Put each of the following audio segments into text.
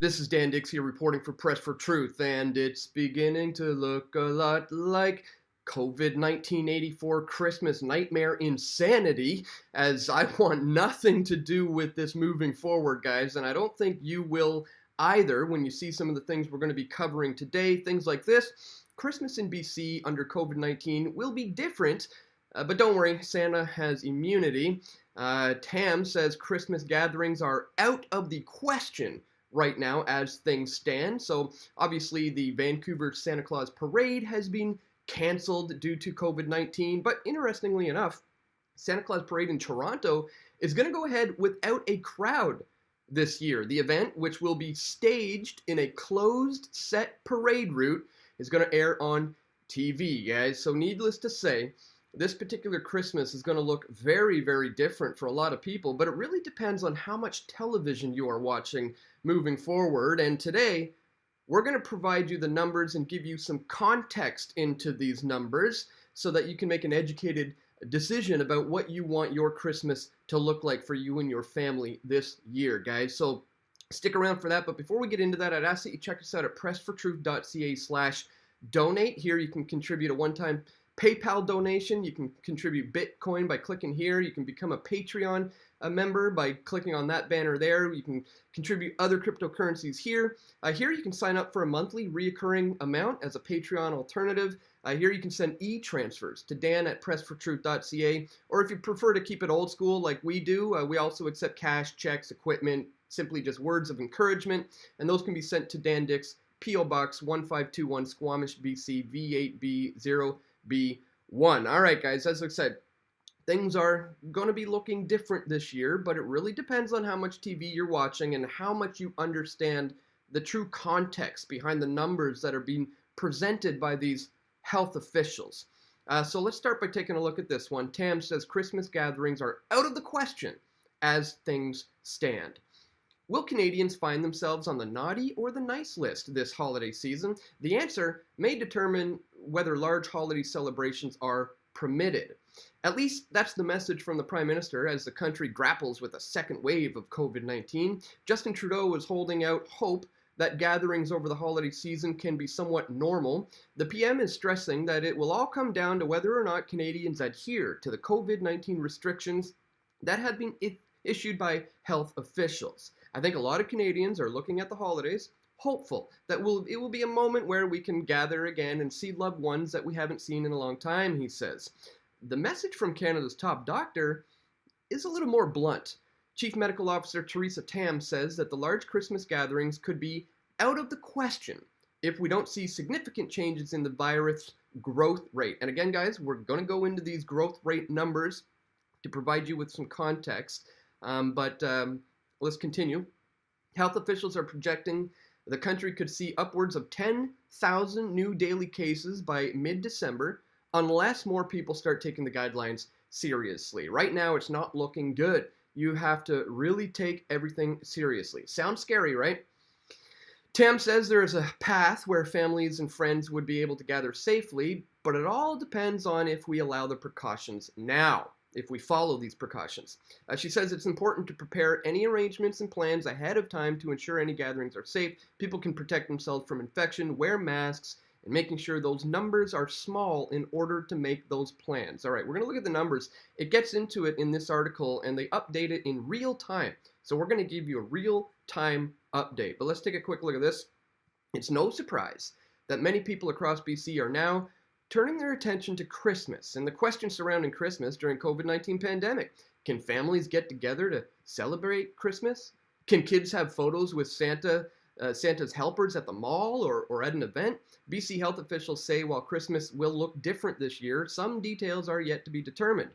This is Dan Dix here reporting for Press for Truth, and it's beginning to look a lot like COVID-19 '84 Christmas nightmare insanity, as I want nothing to do with this moving forward, guys, and I don't think you will either when you see some of the things we're going to be covering today. Things like this: Christmas in BC under COVID-19 will be different, but don't worry, Santa has immunity. Tam says Christmas gatherings are out of the question right now as things stand. So obviously the Vancouver Santa Claus Parade has been canceled due to COVID-19, but interestingly enough, Santa Claus Parade in Toronto is going to go ahead without a crowd this year. The event, which will be staged in a closed set parade route, is going to air on TV, guys. So needless to say, this particular Christmas is going to look very, very different for a lot of people, but it really depends on how much television you are watching moving forward. And today, we're going to provide you the numbers and give you some context into these numbers so that you can make an educated decision about what you want your Christmas to look like for you and your family this year, guys. So stick around for that. But before we get into that, I'd ask that you check us out at pressfortruth.ca/donate. Here you can contribute a one-time PayPal donation. You can contribute Bitcoin by clicking here. You can become a Patreon member by clicking on that banner there. You can contribute other cryptocurrencies here. Here you can sign up for a monthly reoccurring amount as a Patreon alternative. Here you can send e-transfers to Dan at pressfortruth.ca, or if you prefer to keep it old school like we do, we also accept cash, checks, equipment, simply just words of encouragement, and those can be sent to Dan Dix, P.O. Box 1521, Squamish, BC, V8B0B1. All right, guys, as I said, things are going to be looking different this year, but it really depends on how much TV you're watching and how much you understand the true context behind the numbers that are being presented by these health officials. So let's start by taking a look at this one. Tam says Christmas gatherings are out of the question as things stand. Will Canadians find themselves on the naughty or the nice list this holiday season? The answer may determine whether large holiday celebrations are permitted. At least that's the message from the Prime Minister as the country grapples with a second wave of COVID-19. Justin Trudeau is holding out hope that gatherings over the holiday season can be somewhat normal. The PM is stressing that it will all come down to whether or not Canadians adhere to the COVID-19 restrictions that have been issued by health officials. I think a lot of Canadians are looking at the holidays, hopeful that it will be a moment where we can gather again and see loved ones that we haven't seen in a long time, he says. The message from Canada's top doctor is a little more blunt. Chief Medical Officer Theresa Tam says that the large Christmas gatherings could be out of the question if we don't see significant changes in the virus growth rate. And again, guys, we're going to go into these growth rate numbers to provide you with some context. Let's continue. Health officials are projecting the country could see upwards of 10,000 new daily cases by mid-December unless more people start taking the guidelines seriously. Right now, it's not looking good. You have to really take everything seriously. Sounds scary, right? Tam says there is a path where families and friends would be able to gather safely, but it all depends on if we allow the precautions now, if we follow these precautions. She says it's important to prepare any arrangements and plans ahead of time to ensure any gatherings are safe. People can protect themselves from infection, wear masks, and making sure those numbers are small in order to make those plans. All right, we're going to look at the numbers. It gets into it in this article, and they update it in real time. So we're going to give you a real-time update. But let's take a quick look at this. It's no surprise that many people across BC are now turning their attention to Christmas and the questions surrounding Christmas during COVID-19 pandemic. Can families get together to celebrate Christmas? Can kids have photos with Santa's helpers at the mall or at an event? BC health officials say while Christmas will look different this year, some details are yet to be determined.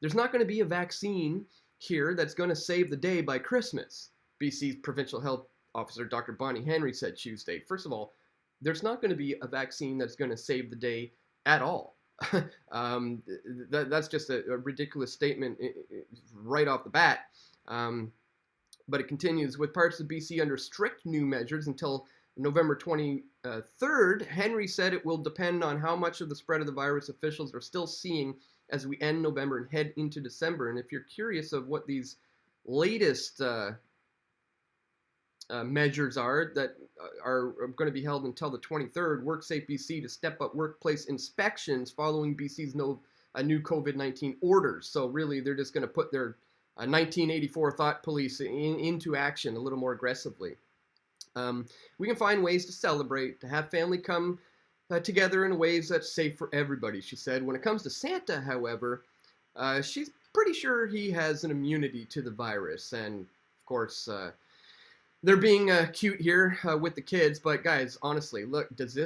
There's not going to be a vaccine here that's going to save the day by Christmas, BC's provincial health officer Dr. Bonnie Henry said Tuesday. First of all, there's not going to be a vaccine that's going to save the day at all. That's just a ridiculous statement right off the bat. But it continues, with parts of BC under strict new measures until November 23rd, Henry said it will depend on how much of the spread of the virus officials are still seeing as we end November and head into December. And if you're curious of what these latest measures are that are going to be held until the 23rd. WorkSafe BC to step up workplace inspections following BC's new COVID-19 orders. So really, they're just going to put their 1984 thought police into action a little more aggressively. We can find ways to celebrate, to have family come together in ways that's safe for everybody, she said. When it comes to Santa, however, she's pretty sure he has an immunity to the virus. And of course, they're being cute here with the kids. But guys, honestly, look, does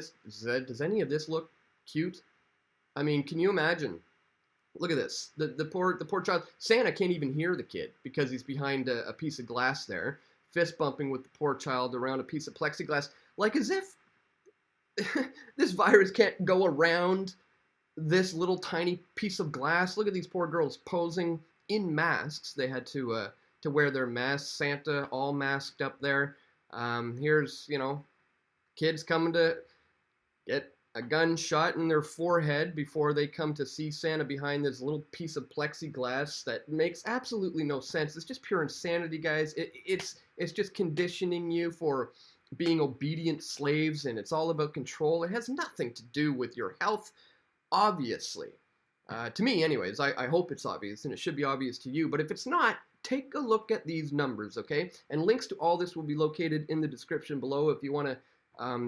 any of this look cute? I mean, can you imagine? Look at this. The poor child. Santa can't even hear the kid because he's behind a piece of glass there, fist bumping with the poor child around a piece of plexiglass, like as if this virus can't go around this little tiny piece of glass. Look at these poor girls posing in masks. They had to wear their masks. Santa all masked up there. Here's, kids coming to get a gun shot in their forehead before they come to see Santa behind this little piece of plexiglass that makes absolutely no sense. It's just pure insanity, guys. It's just conditioning you for being obedient slaves, and it's all about control. It has nothing to do with your health, obviously. To me, anyways. I hope it's obvious, and it should be obvious to you. But if it's not, take a look at these numbers, okay? And links to all this will be located in the description below if you want to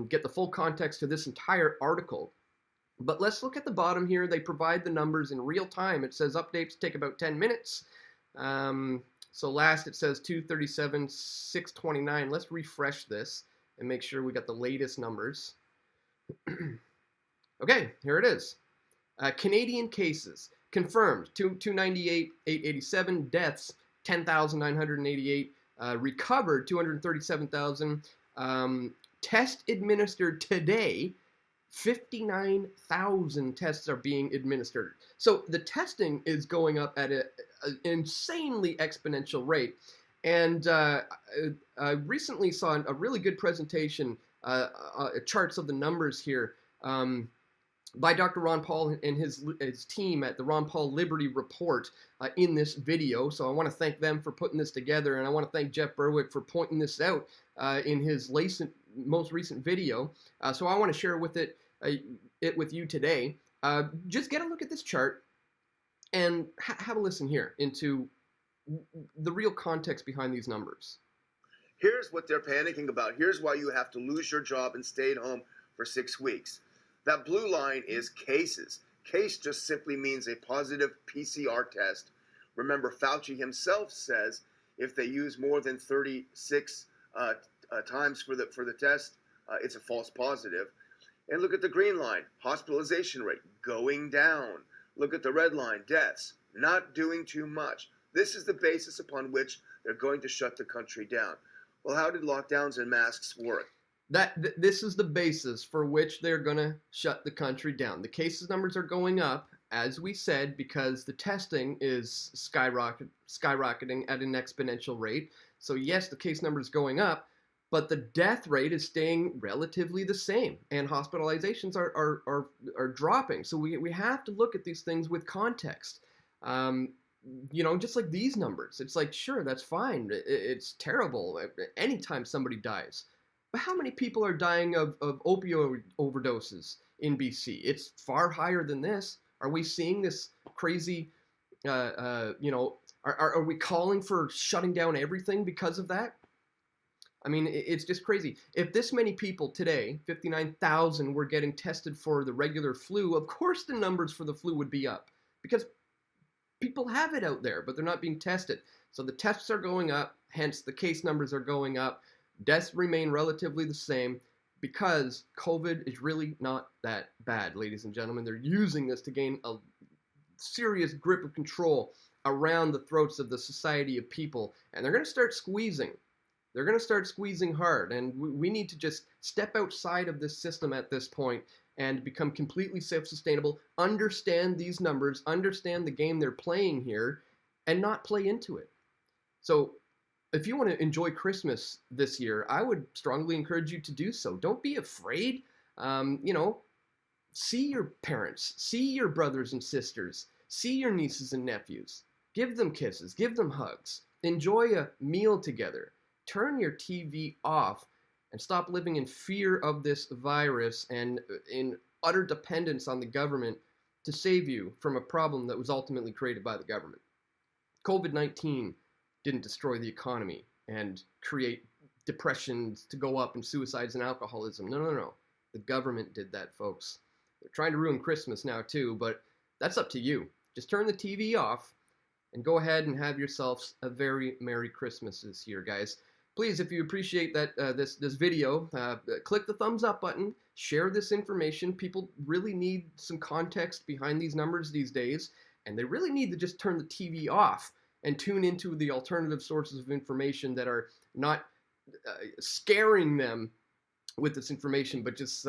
get the full context to this entire article. But let's look at the bottom here. They provide the numbers in real time. It says updates take about 10 minutes. So last it says 237, 629. Let's refresh this and make sure we got the latest numbers. Okay, here it is. Canadian cases confirmed 298, 887. Deaths 10,988. Recovered 237,000. Test administered today, 59,000 tests are being administered. So the testing is going up at an insanely exponential rate. And I recently saw a really good presentation, charts of the numbers here, by Dr. Ron Paul and his team at the Ron Paul Liberty Report in this video. So I want to thank them for putting this together, and I want to thank Jeff Berwick for pointing this out in his most recent video. So I want to share with it with you today. Just get a look at this chart and have a listen here into the real context behind these numbers. Here's what they're panicking about. Here's why you have to lose your job and stay at home for 6 weeks. That blue line is cases. Case just simply means a positive PCR test. Remember, Fauci himself says if they use more than 36 times for the test, it's a false positive. And look at the green line, hospitalization rate going down. Look at the red line, deaths, not doing too much. This is the basis upon which they're going to shut the country down. Well, how did lockdowns and masks work? This is the basis for which they're going to shut the country down. The cases numbers are going up, as we said, because the testing is skyrocketing at an exponential rate. So yes, the case number is going up, but the death rate is staying relatively the same, and hospitalizations are dropping. So we have to look at these things with context. Just like these numbers, it's like, sure, that's fine. It's terrible anytime somebody dies. But how many people are dying of opioid overdoses in BC? It's far higher than this. Are we seeing this crazy, are we calling for shutting down everything because of that? I mean, it's just crazy. If this many people today, 59,000, were getting tested for the regular flu, of course the numbers for the flu would be up because people have it out there, but they're not being tested. So the tests are going up, hence the case numbers are going up. Deaths remain relatively the same because COVID is really not that bad, ladies and gentlemen. They're using this to gain a serious grip of control around the throats of the society of people, and they're going to start squeezing. They're going to start squeezing hard, and we need to just step outside of this system at this point and become completely self-sustainable, understand these numbers, understand the game they're playing here, and not play into it. So if you want to enjoy Christmas this year, I would strongly encourage you to do so. Don't be afraid. See your parents, see your brothers and sisters, see your nieces and nephews. Give them kisses, give them hugs. Enjoy a meal together. turn your TV off and stop living in fear of this virus and in utter dependence on the government to save you from a problem that was ultimately created by the government. COVID-19 didn't destroy the economy and create depressions to go up and suicides and alcoholism. No, no, no. The government did that, folks. They're trying to ruin Christmas now too, but that's up to you. Just turn the TV off and go ahead and have yourselves a very Merry Christmas this year, guys. Please, if you appreciate that this video, click the thumbs up button, share this information. People really need some context behind these numbers these days, and they really need to just turn the TV off and tune into the alternative sources of information that are not scaring them with this information, but just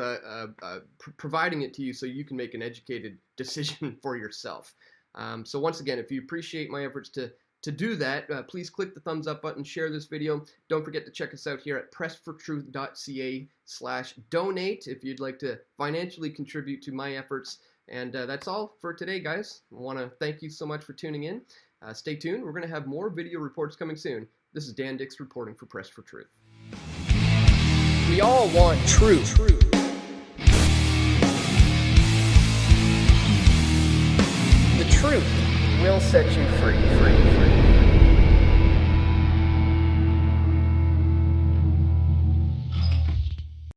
providing it to you so you can make an educated decision for yourself. So once again, if you appreciate my efforts to do that, please click the thumbs up button, share this video. Don't forget to check us out here at pressfortruth.ca/donate if you'd like to financially contribute to my efforts. And that's all for today, guys. I want to thank you so much for tuning in. Stay tuned. We're going to have more video reports coming soon. This is Dan Dix reporting for Press for Truth. We all want truth. The truth will set you free.